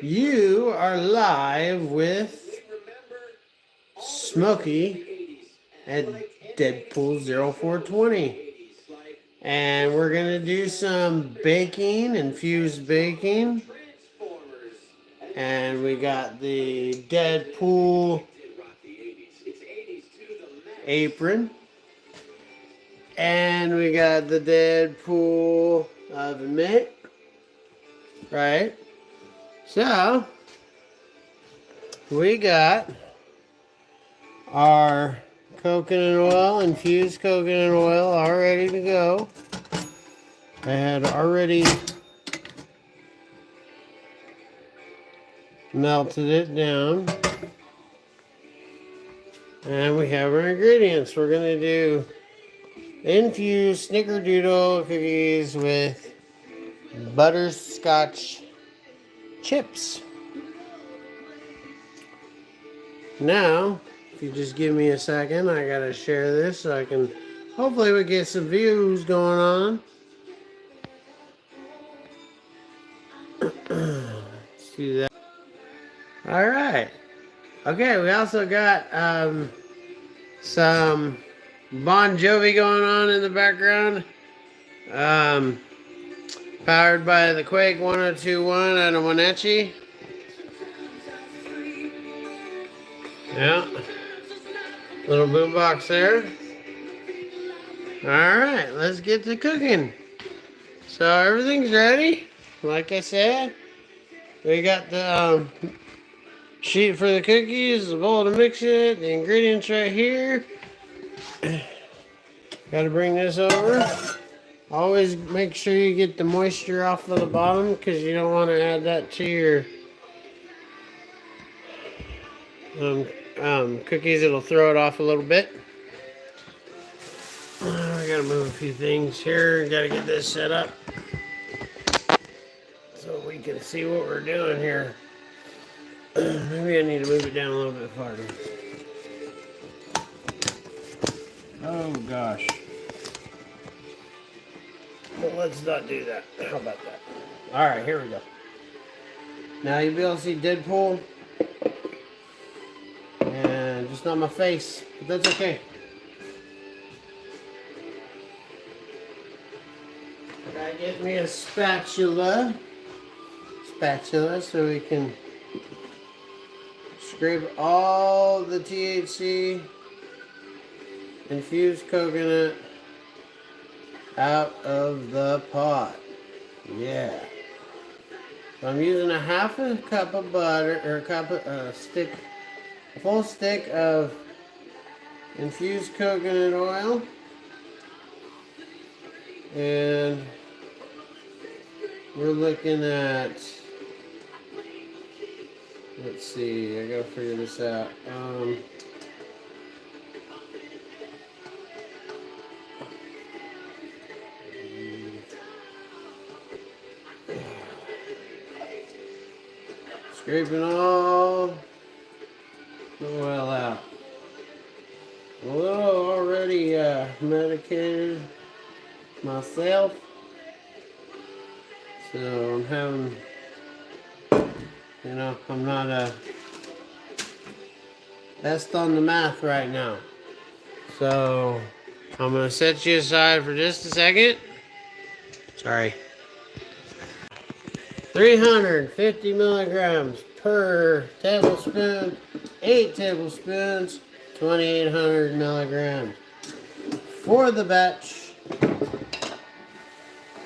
You are live with Smokey at Deadpool 0420. And we're going to do some baking, infused baking. And we got the Deadpool apron. And we got the Deadpool oven mitt. Right? So, we got our coconut oil, infused coconut oil, all ready to go. I had already melted it down. And we have our ingredients. We're going to do infused snickerdoodle cookies with butterscotch chips. Now, if you just give me a second, I gotta share this so I can, hopefully we get some views going on. Let's do that. All right. Okay, we also got some Bon Jovi going on in the background. Powered by the Quake 1021 out of Wenatchee. Yeah. Little boombox there. Alright, let's get to cooking. So everything's ready. Like I said, we got the sheet for the cookies, the bowl to mix it, the ingredients right here. Got to bring this over. Always make sure you get the moisture off of the bottom because you don't want to add that to your cookies. It'll throw it off a little bit. We gotta move a few things here. Gotta get this set up so we can see what we're doing here. Maybe I need to move it down a little bit farther. Oh gosh. Well, let's not do that. How about that? Alright, here we go. Now you'll be able to see Deadpool. And just not my face, but that's okay. Gotta get me a spatula so we can scrape all the THC infused coconut out of the pot. Yeah. So I'm using a half a cup of butter, or a full stick of infused coconut oil. And we're looking at, let's see, I gotta figure this out. Scraping all the oil out. A little already medicated myself, so I'm having, I'm not a best on the math right now. So I'm gonna set you aside for just a second. Sorry. 350 milligrams per tablespoon, 8 tablespoons, 2,800 milligrams for the batch.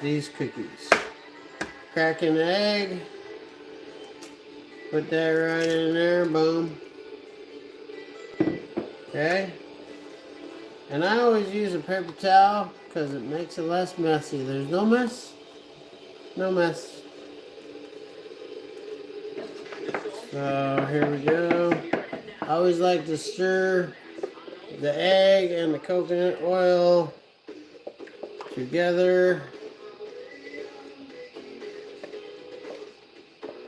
These cookies. Crack an egg. Put that right in there. Boom. Okay. And I always use a paper towel because it makes it less messy. There's no mess. No mess. So here we go. I always like to stir the egg and the coconut oil together.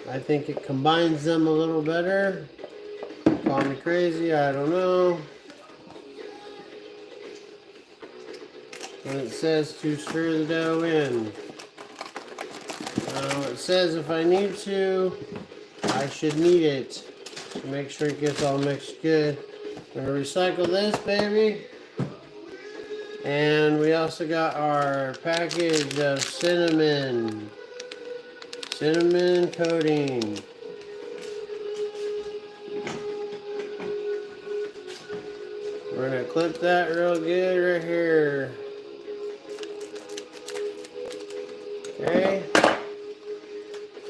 I think it combines them a little better. Call me crazy, I don't know. When it says to stir the dough in. Now it says if I need to, I should knead it to make sure it gets all mixed good. I'm going to recycle this, baby. And we also got our package of cinnamon coating. We're going to clip that real good right here. Okay.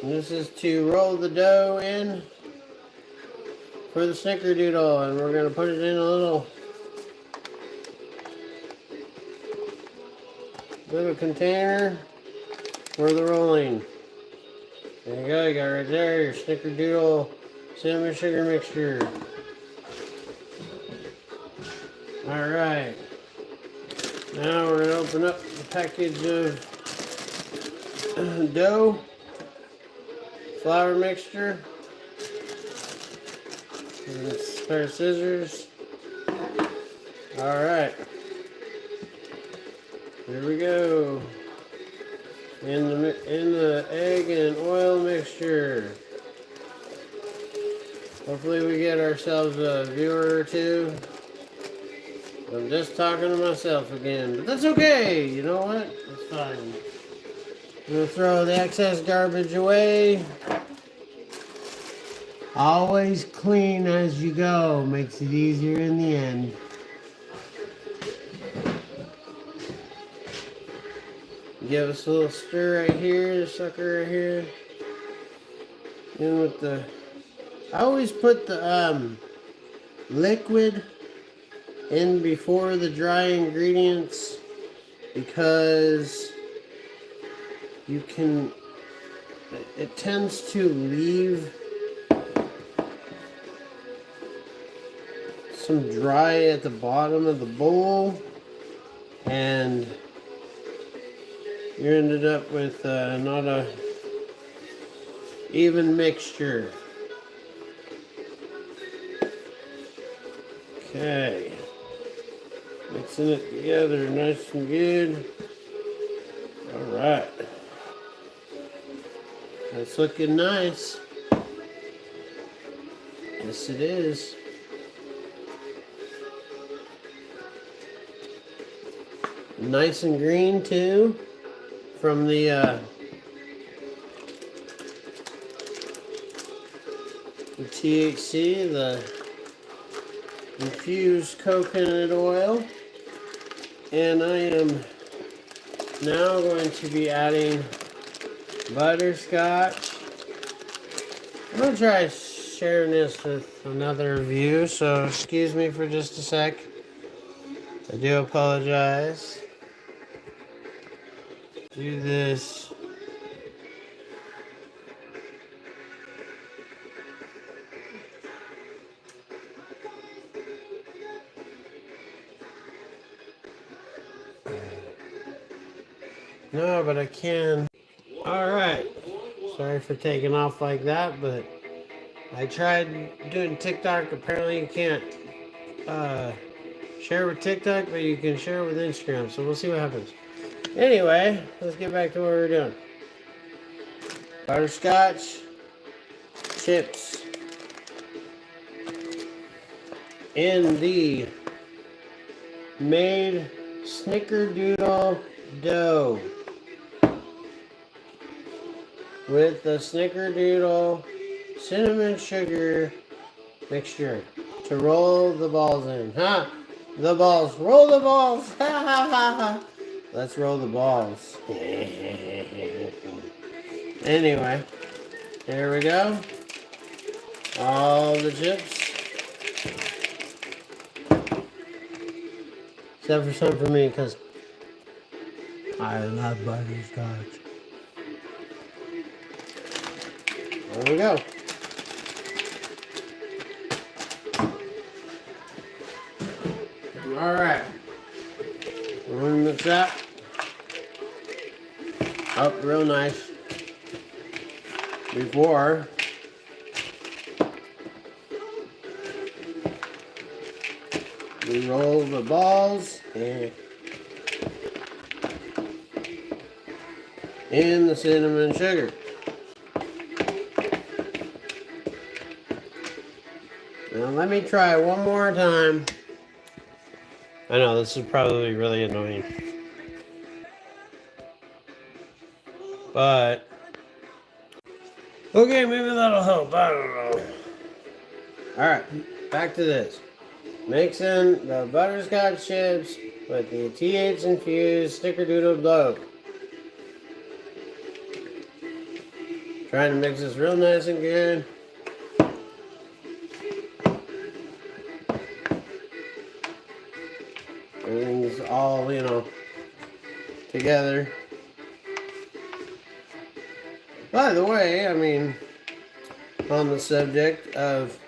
And this is to roll the dough in for the snickerdoodle, and we're going to put it in a little container for the rolling. There you go, you got right there your snickerdoodle cinnamon sugar mixture. Alright, now we're going to open up the package of dough, flour mixture, and a pair of scissors. Alright, here we go. In the egg and oil mixture. Hopefully we get ourselves a viewer or two. I'm just talking to myself again, but that's okay. You know what? It's fine. I'm gonna throw the excess garbage away. Always clean as you go. Makes it easier in the end. Give us a little stir right here, the sucker right here. In with the, I always put the liquid in before the dry ingredients because you can, it tends to leave some dry at the bottom of the bowl, and you ended up with not a even mixture. Okay, mixing it together nice and good. All right, that's looking nice. Yes, it is. Nice and green too, from the THC, the infused coconut oil. And I am now going to be adding butterscotch. I'm going to try sharing this with another view, so excuse me for just a sec. I do apologize. Do this. No, but I can. Alright. Sorry for taking off like that, but I tried doing TikTok. Apparently you can't share with TikTok, but you can share with Instagram. So we'll see what happens. Anyway, let's get back to what we're doing. Butterscotch chips in the made snickerdoodle dough with the snickerdoodle cinnamon sugar mixture to roll the balls in. Huh? The balls. Roll the balls. Ha ha ha ha. Let's roll the balls. Anyway, here we go. All the chips. Except for some for me, because I love butterscotch. There we go. Alright. We're going to mix that up real nice before we roll the balls in the cinnamon sugar. Now let me try one more time. I know this is probably really annoying, but okay, maybe that'll help. I don't know. All right, back to this. Mix in the butterscotch chips with the TH infused snickerdoodle dough. Trying to mix this real nice and good. Everything's all, together. By the way, I mean, on the subject of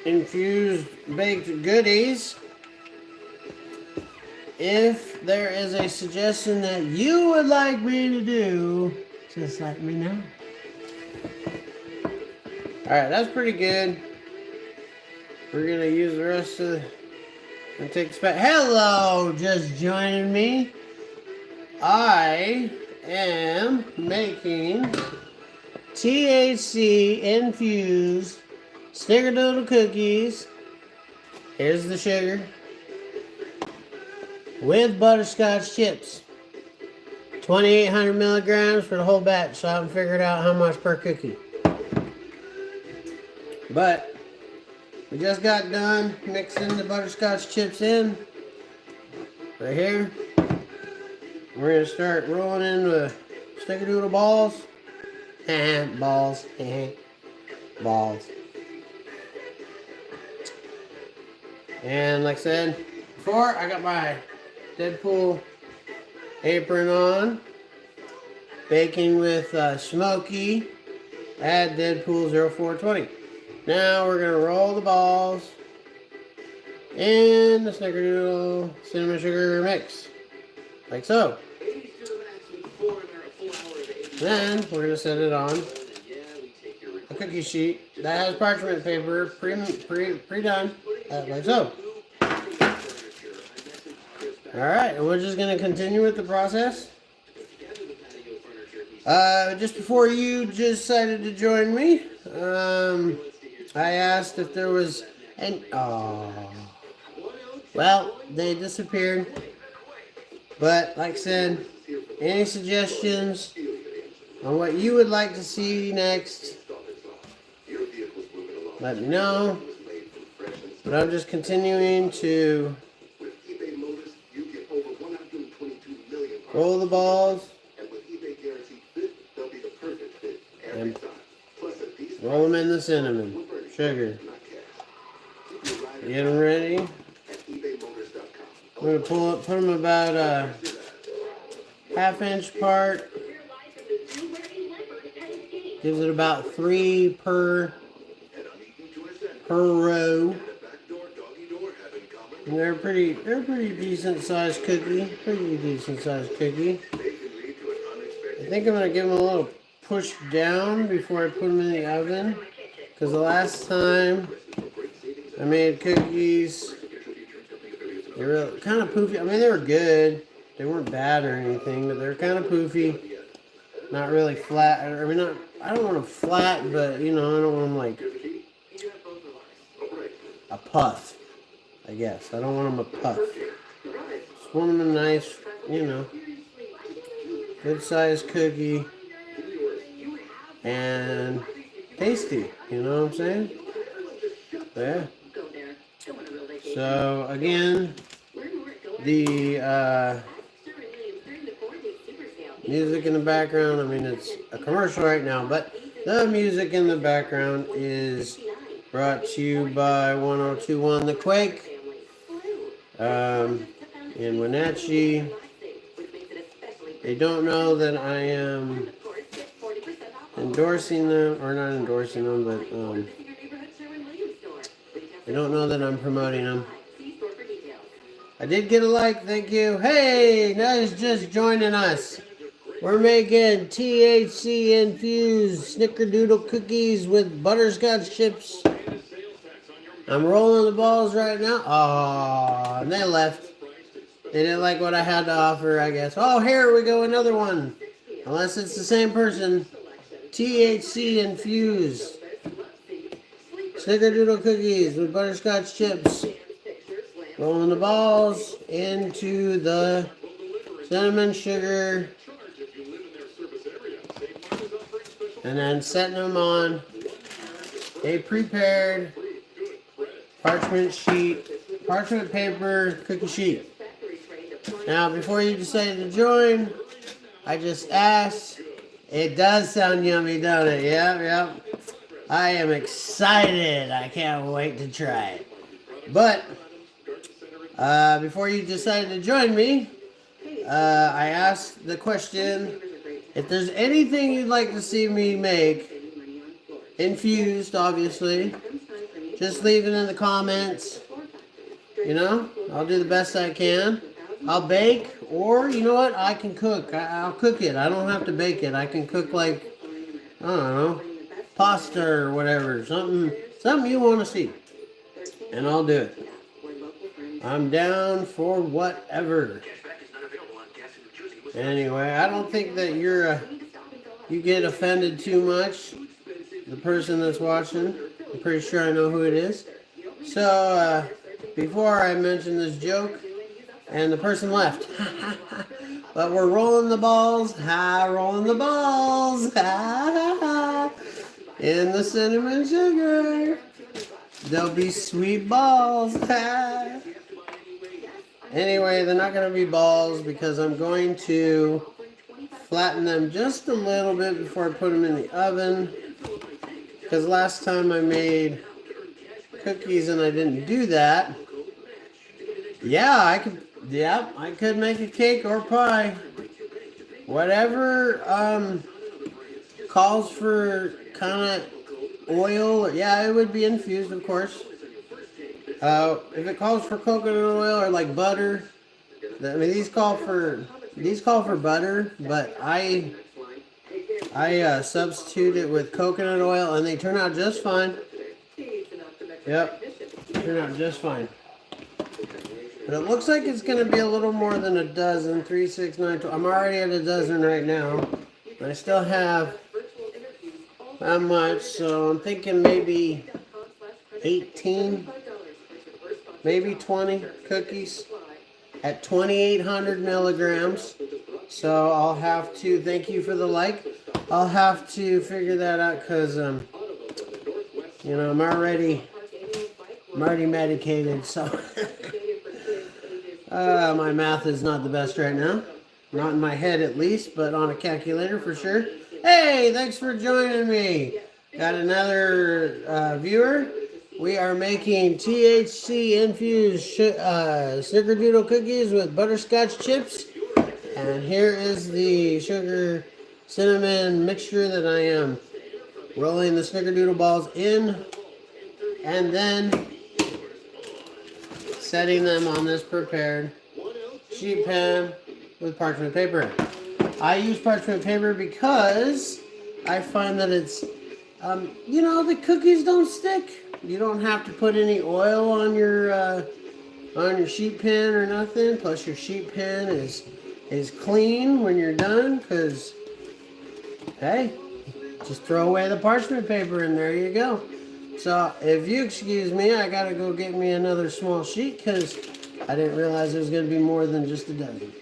infused baked goodies, if there is a suggestion that you would like me to do, just let me know. Alright, that's pretty good. We're going to use the rest of the... and take a spot. Hello, just joining me. I am making THC infused snickerdoodle cookies. Here's the sugar. With butterscotch chips. 2,800 milligrams for the whole batch, so I haven't figured out how much per cookie. But we just got done mixing the butterscotch chips in. Right here. We're going to start rolling in the snickerdoodle balls. Balls. Balls. And like I said before, I got my Deadpool apron on. Baking with Smokey. Add Deadpool 0420. Now we're going to roll the balls in the snickerdoodle cinnamon sugar mix. Like so. Then we're going to set it on a cookie sheet that has parchment paper pre-done. Like so. Alright, and we're just going to continue with the process. Just before you decided to join me, I asked if there was any... well, they disappeared. But, like I said, any suggestions on what you would like to see next, let me know. But I'm just continuing to roll the balls and roll them in the cinnamon sugar. Get them ready. I'm going to put them about a half-inch apart. Gives it about 3 per row. And they're pretty decent sized cookie. Pretty decent sized cookie. I think I'm going to give them a little push down before I put them in the oven. Because the last time I made cookies, they were kind of poofy. I mean, they were good. They weren't bad or anything, but they were kind of poofy. Not really flat. I mean, I don't want them flat, but, I don't want them like a puff, I guess. I don't want them a puff. Just want them a nice, good sized cookie and tasty, you know what I'm saying? Yeah. So, again, the music in the background, I mean, it's a commercial right now, but the music in the background is brought to you by 1021 The Quake in Wenatchee. They don't know that I am endorsing them, or not endorsing them, but they don't know that I'm promoting them. I did get a like, thank you. Hey, guys just joining us. We're making THC infused snickerdoodle cookies with butterscotch chips. I'm rolling the balls right now. Oh, and they left. They didn't like what I had to offer, I guess. Oh, here we go, another one. Unless it's the same person. THC infused Snickerdoodle cookies with butterscotch chips. Rolling the balls into the cinnamon sugar. And then setting them on a prepared parchment paper cookie sheet. Now, before you decide to join, I just asked. It does sound yummy, don't it? Yep. I am excited. I can't wait to try it. But before you decide to join me, I asked the question, if there's anything you'd like to see me make, infused, obviously, just leave it in the comments. You know, I'll do the best I can. I'll bake, or you know what? I can cook. I'll cook it. I don't have to bake it. I can cook like, I don't know, pasta or whatever. Something you want to see. And I'll do it. I'm down for whatever. Anyway, I don't think that you get offended too much. The person that's watching, I'm pretty sure I know who it is. So, before I mention this joke, and the person left. But we're rolling the balls, rolling the balls, in the cinnamon sugar. There'll be sweet balls, Anyway, they're not going to be balls because I'm going to flatten them just a little bit before I put them in the oven. Because last time I made cookies and I didn't do that. I could make a cake or pie. Whatever calls for kind of oil. Yeah, it would be infused, of course. If it calls for coconut oil or like butter, I mean these call for butter, but I substitute it with coconut oil and they turn out just fine. Yep, turn out just fine. But it looks like it's going to be a little more than a dozen. 3, 6, 9, 12. I'm already at a dozen right now. I still have that much, so I'm thinking maybe 18, maybe 20 cookies at 2,800 milligrams. So I'll have to, thank you for the like, I'll have to figure that out because, you know, I'm already medicated, so... my math is not the best right now. Not in my head at least, but on a calculator for sure. Hey, thanks for joining me. Got another viewer. We are making THC infused snickerdoodle cookies with butterscotch chips. And here is the sugar cinnamon mixture that I am rolling the snickerdoodle balls in. And then setting them on this prepared sheet pan with parchment paper. I use parchment paper because I find that it's, you know, the cookies don't stick. You don't have to put any oil on your sheet pan or nothing. Plus your sheet pan is clean when you're done because, hey, just throw away the parchment paper and there you go. So, if you excuse me, I gotta go get me another small sheet because I didn't realize there was gonna be more than just a dozen.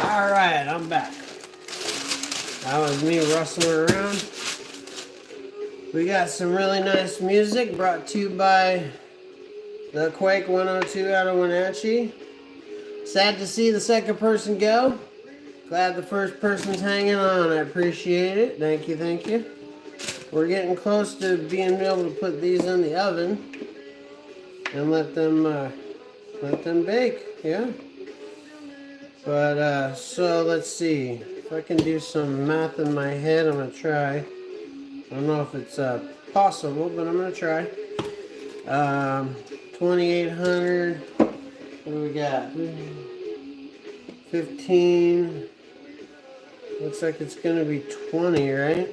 Alright, I'm back. That was me rustling around. We got some really nice music brought to you by the Quake 102 out of Wenatchee. Sad to see the second person go. Glad the first person's hanging on. I appreciate it. Thank you. We're getting close to being able to put these in the oven and let them bake. Yeah. But so let's see if I can do some math in my head. I'm gonna try. I don't know if it's possible, but I'm going to try. 2,800. What do we got? 15. Looks like it's going to be 20, right?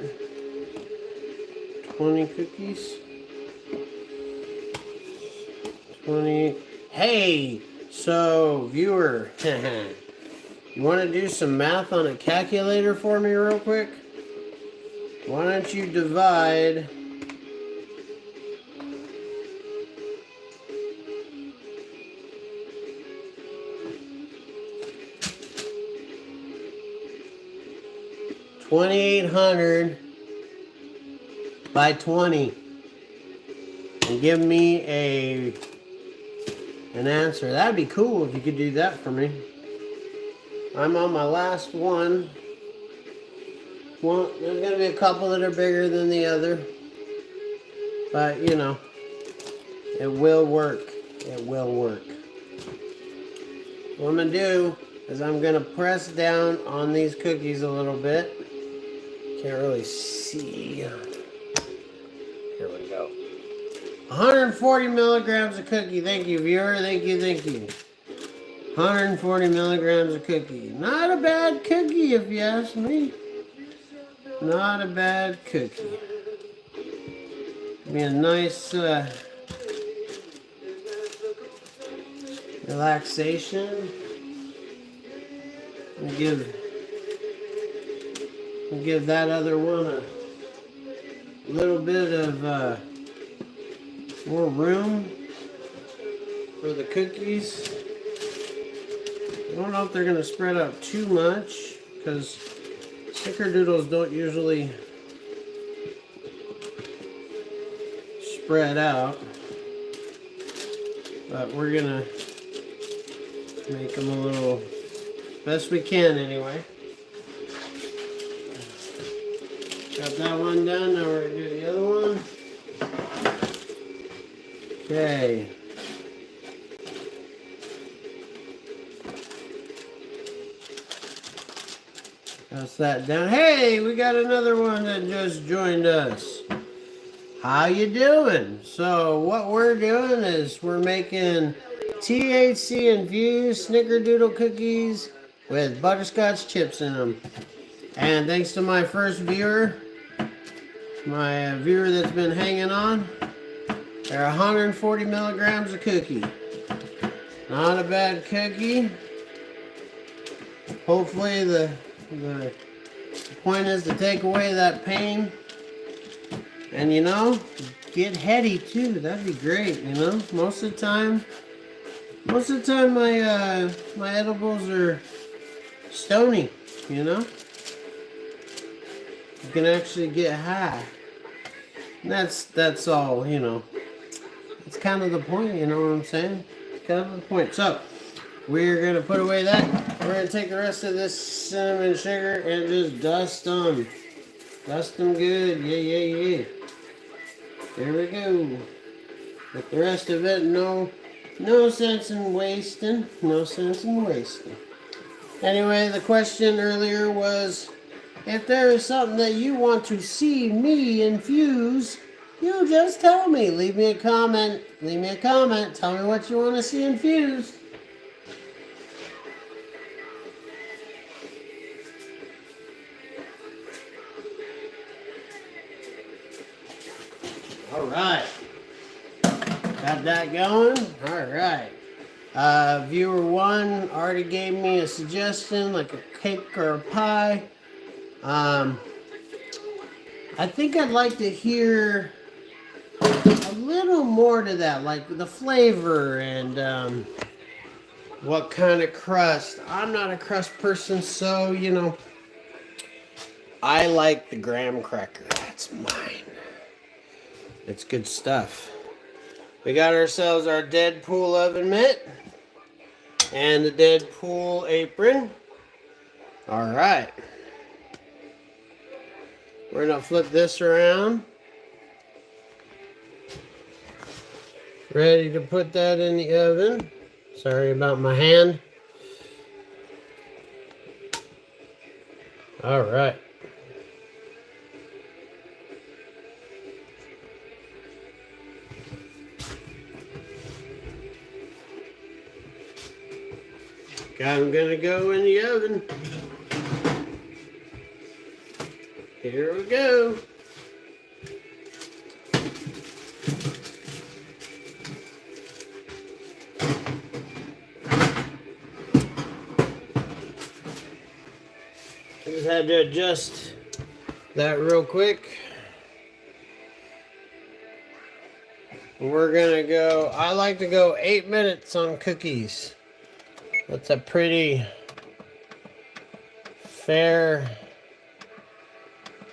20 cookies. 20. Hey, so viewer, you want to do some math on a calculator for me real quick? Why don't you divide 2,800 by 20 and give me an answer. That'd be cool if you could do that for me. I'm on my last one. Well, there's going to be a couple that are bigger than the other. But, you know, it will work. It will work. What I'm going to do is I'm going to press down on these cookies a little bit. Can't really see. Here we go. 140 milligrams of cookie. Thank you, viewer. Thank you, thank you. 140 milligrams of cookie. Not a bad cookie, if you ask me. Not a bad cookie. Be a nice relaxation. And give that other one a little bit of more room for the cookies. I don't know if they're going to spread out too much because snickerdoodles don't usually spread out, but we're going to make them a little best we can anyway. Got that one done, now we're going to do the other one. Okay. Pass that down. Hey, we got another one that just joined us. How you doing? So what we're doing is we're making THC infused snickerdoodle cookies with butterscotch chips in them. And thanks to my first viewer, my viewer that's been hanging on, they're 140 milligrams of cookie. Not a bad cookie. Hopefully the point is to take away that pain. And you know, get heady too. That'd be great, you know. Most of the time my edibles are stony, you know. You can actually get high. And that's all, you know. It's kind of the point, you know what I'm saying? It's kind of the point. So, we're going to put away that. We're going to take the rest of this cinnamon sugar and just dust them. Dust them good. Yeah. There we go. With the rest of it, no sense in wasting. No sense in wasting. Anyway, the question earlier was, if there is something that you want to see me infuse, you just tell me. Leave me a comment. Tell me what you want to see infused. All right. Got that going? All right. Viewer 1 already gave me a suggestion, like a cake or a pie. I think I'd like to hear a little more to that, like the flavor and what kind of crust. I'm not a crust person, so, you know, I like the graham cracker. That's mine. It's good stuff. We got ourselves our Deadpool oven mitt and the Deadpool apron. All right. We're going to flip this around. Ready to put that in the oven. Sorry about my hand. All right. I'm going to go in the oven. Here we go. had to adjust that real quick. We're gonna go, I like to go 8 minutes on cookies. That's a pretty fair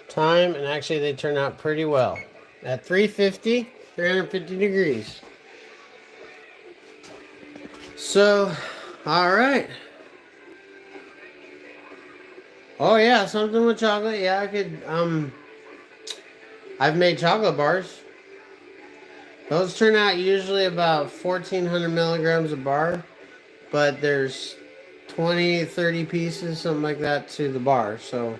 time, and actually they turn out pretty well. At 350 degrees. So, alright. Oh yeah, something with chocolate. Yeah, I could, I've made chocolate bars. Those turn out usually about 1,400 milligrams a bar, but there's 20, 30 pieces, something like that to the bar. So,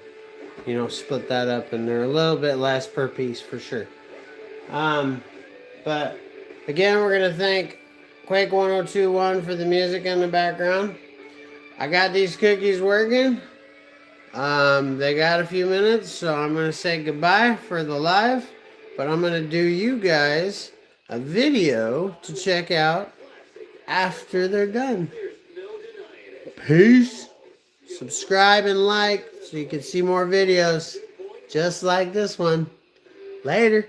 you know, split that up and they're a little bit less per piece for sure. But again, we're going to thank Quake 1021 for the music in the background. I got these cookies working. They got a few minutes, so I'm going to say goodbye for the live, but I'm going to do you guys a video to check out after they're done. Peace. Subscribe and like so you can see more videos just like this one. Later.